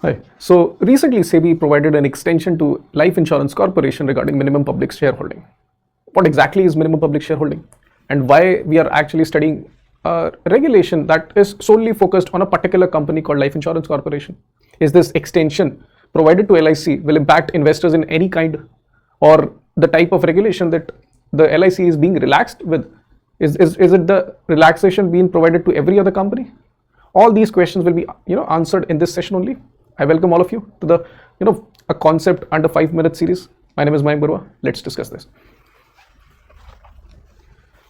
Hi. So recently SEBI provided an extension to Life Insurance Corporation regarding minimum public shareholding. What exactly is minimum public shareholding and why we are actually studying a regulation that is solely focused on a particular company called Life Insurance Corporation? Is this extension provided to LIC will impact investors in any kind, or the type of regulation that the LIC is being relaxed with? Is it the relaxation being provided to every other company? All these questions will be answered in this session only. I welcome all of you to the a concept under 5-minute series. My name is Mayank Barua. Let's discuss this.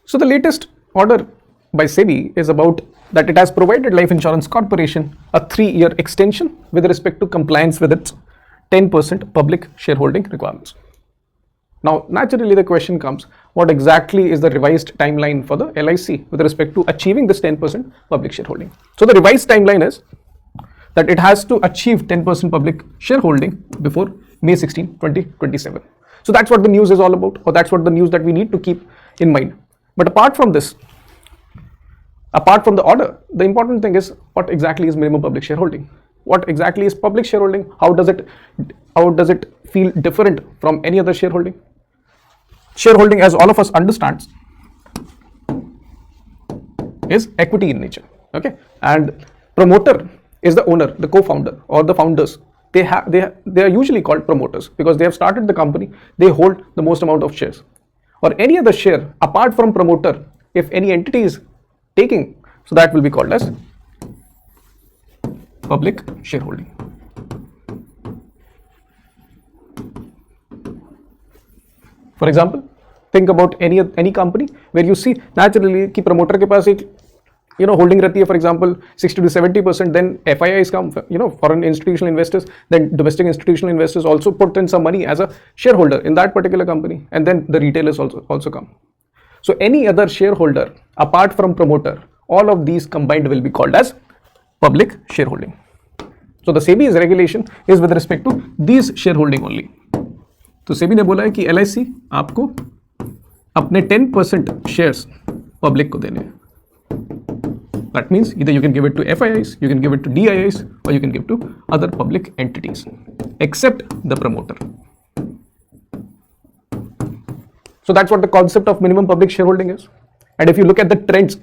So the latest order by SEBI is about that it has provided Life Insurance Corporation a 3-year extension with respect to compliance with its 10% public shareholding requirements. Now, naturally, the question comes, what exactly is the revised timeline for the LIC with respect to achieving this 10% public shareholding? So the revised timeline is that it has to achieve 10% public shareholding before May 16, 2027. So that's what the news is all about, or that's what the news that we need to keep in mind. But apart from this, apart from the order, the important thing is what exactly is minimum public shareholding? What exactly is public shareholding? How does it feel different from any other shareholding? Shareholding, as all of us understands, is equity in nature. Okay, and promoter is the owner, the co-founder, or the founders. They are usually called promoters because they have started the company. They hold the most amount of shares, or any other share apart from promoter. If any entity is taking, so that will be called as public shareholding. For example, think about any company where you see naturally कि promoter के पास एक holding रहती है, for example 60 to 70%, then FIIs come, foreign institutional investors, then domestic institutional investors also put in some money as a shareholder in that particular company, and then the retailers also come. So any other shareholder apart from promoter, all of these combined will be called as public shareholding. So the SEBI's regulation is with respect to these shareholding only. तो SEBI ने बोला है कि LIC आपको अपने 10% shares public को देने हैं. That means either you can give it to FIIs, you can give it to DIIs, or you can give to other public entities, except the promoter. So that's what the concept of minimum public shareholding is. And if you look at the trends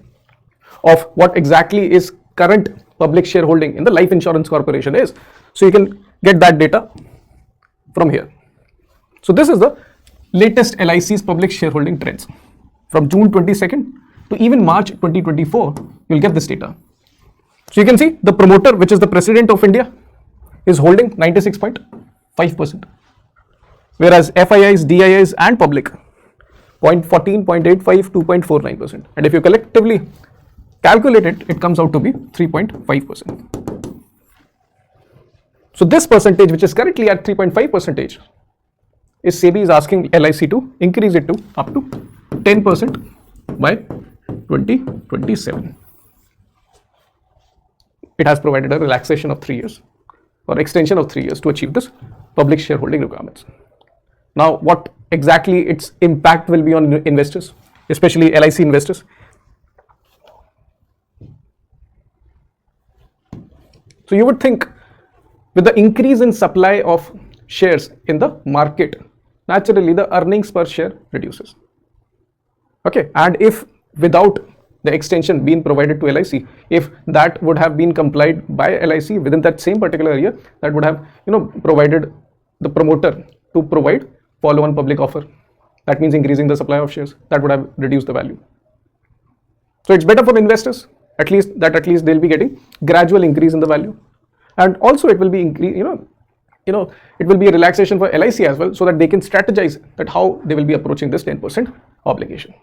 of what exactly is current public shareholding in the Life Insurance Corporation is, so you can get that data from here. So this is the latest LIC's public shareholding trends from June 22nd to even March 2024. You'll get this data. So you can see the promoter, which is the President of India, is holding 96.5%, whereas FIIs, DIIs and public 0.14, 0.85, 2.49%. And if you collectively calculate it, it comes out to be 3.5%. So this percentage, which is currently at 3.5%, is SEBI is asking LIC to increase it to up to 10% by 2027. It has provided a relaxation of 3 years or extension of 3 years to achieve this public shareholding requirements. Now, what exactly its impact will be on investors, especially LIC investors? So you would think with the increase in supply of shares in the market, naturally the earnings per share reduces. Okay, and if without the extension being provided to LIC, if that would have been complied by LIC within that same particular year, that would have provided the promoter to provide follow-on public offer. That means increasing the supply of shares. That would have reduced the value. So it's better for investors, at least they'll be getting gradual increase in the value, and also it will be it will be a relaxation for LIC as well, so that they can strategize that how they will be approaching this 10% obligation.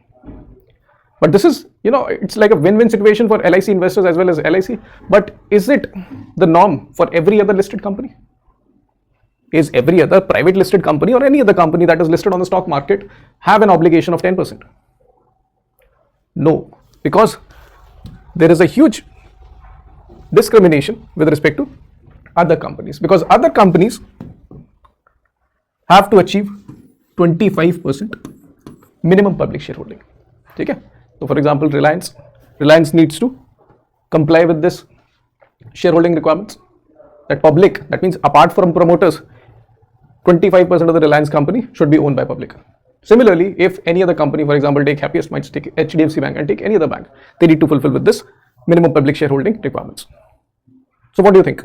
But this is, it's like a win-win situation for LIC investors as well as LIC. But is it the norm for every other listed company? Is every other private listed company or any other company that is listed on the stock market have an obligation of 10%? No, because there is a huge discrimination with respect to other companies, because other companies have to achieve 25% minimum public shareholding. Okay? So for example, Reliance needs to comply with this shareholding requirements. that public, that means apart from promoters, 25% of the Reliance company should be owned by public. Similarly, if any other company, for example, take Happiest Minds, take HDFC Bank and take any other bank, they need to fulfill with this minimum public shareholding requirements. So what do you think?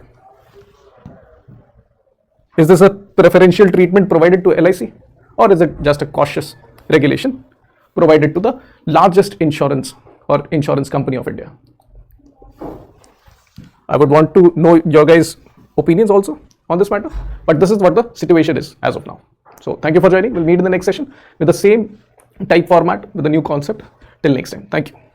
Is this a preferential treatment provided to LIC, or is it just a cautious regulation provided to the largest insurance or insurance company of India? I would want to know your guys' opinions also on this matter, but this is what the situation is as of now. So thank you for joining. We'll meet in the next session with the same type format with a new concept. Till next time. Thank you.